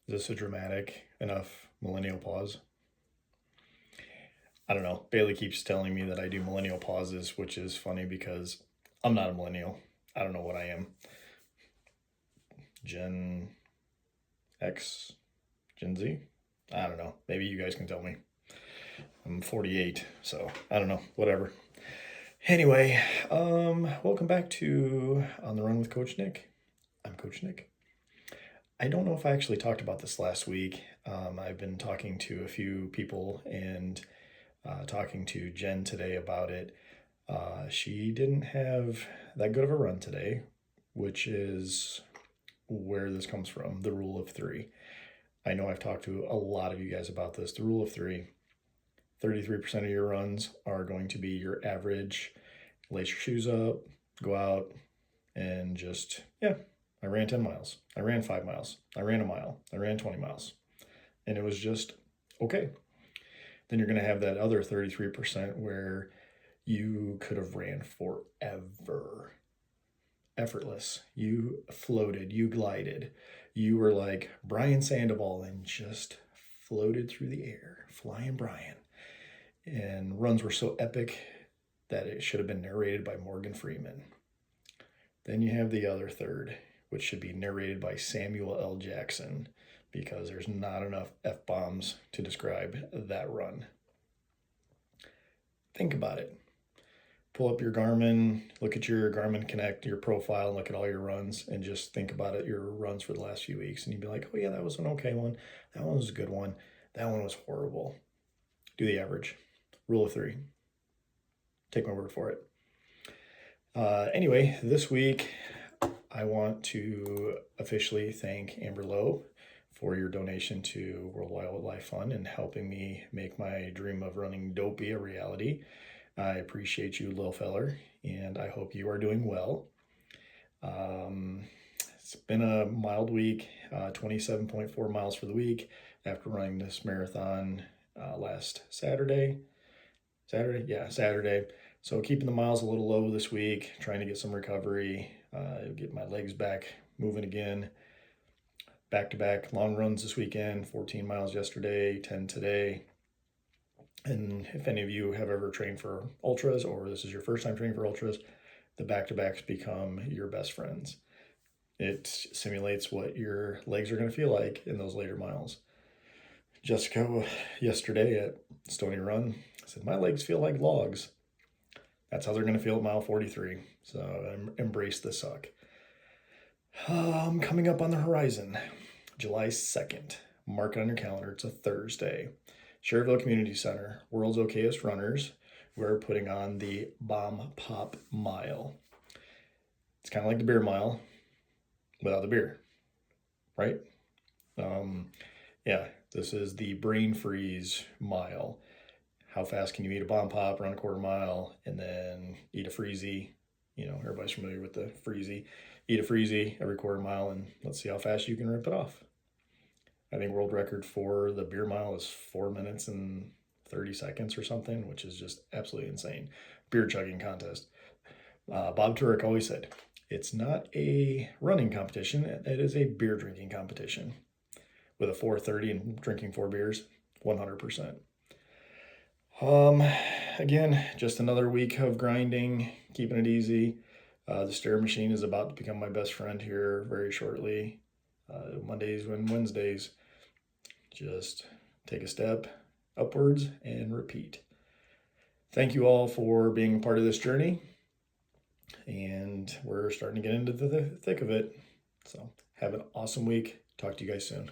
Is this a dramatic enough millennial pause? I don't know. Bailey keeps telling me that I do millennial pauses, which is funny because I'm not a millennial. I don't know what I am. Gen X? Gen Z? I don't know. Maybe you guys can tell me. I'm 48, so I don't know. Whatever. Anyway, welcome back to On the Run with Coach Nick. I'm Coach Nick. I don't know if I actually talked about this last week. I've been talking to a few people and talking to Jen today about it. She didn't have that good of a run today, which is where this comes from, the rule of three. I know I've talked to a lot of you guys about this. The rule of three, 33% of your runs are going to be your average. Lace your shoes up, go out, and just, I ran 10 miles. I ran 5 miles. I ran a mile. I ran 20 miles. And it was just okay. Then you're going to have that other 33% where you could have ran forever. Effortless. You floated, you glided. You were like Brian Sandoval and just floated through the air, flying Brian. And runs were so epic that it should have been narrated by Morgan Freeman. Then you have the other third, which should be narrated by Samuel L. Jackson, because there's not enough F-bombs to describe that run. Think about it. Pull up your Garmin, look at your Garmin Connect, your profile, look at all your runs, and just think about it, your runs for the last few weeks. And you'd be like, oh yeah, that was an okay one. That one was a good one. That one was horrible. Do the average. Rule of three. Take my word for it. Anyway, this week, I want to officially thank Amber Lowe for your donation to World Wildlife Fund and helping me make my dream of running Dopey a reality. I appreciate you, little feller, and I hope you are doing well. It's been a mild week, 27.4 miles for the week after running this marathon last Saturday. Saturday. So keeping the miles a little low this week, trying to get some recovery, get my legs back moving again. Back-to-back long runs this weekend, 14 miles yesterday, 10 today. And if any of you have ever trained for ultras or this is your first time training for ultras, the back-to-backs become your best friends. It simulates what your legs are going to feel like in those later miles. Jessica yesterday at Stony Run said, my legs feel like logs. That's how they're going to feel at mile 43. So embrace the suck. Coming up on the horizon, July 2nd. Mark it on your calendar. It's a Thursday. Cherville Community Center, World's Okayest Runners. We're putting on the Bomb Pop Mile. It's kind of like the beer mile without the beer, right? This is the Brain Freeze Mile. How fast can you eat a bomb pop, run a quarter mile, and then eat a freezy? You know, everybody's familiar with the freezy. Eat a freezy every quarter mile, and let's see how fast you can rip it off. I think world record for the beer mile is 4 minutes and 30 seconds or something, which is just absolutely insane. Beer chugging contest. Bob Turek always said, it's not a running competition, it is a beer drinking competition. With a 4:30 and drinking 4 beers, 100%. Again, just another week of grinding, keeping it easy. The stair machine is about to become my best friend here very shortly. Mondays and Wednesdays, just take a step upwards and repeat. Thank you all for being a part of this journey, and we're starting to get into the thick of it. So have an awesome week. Talk to you guys soon.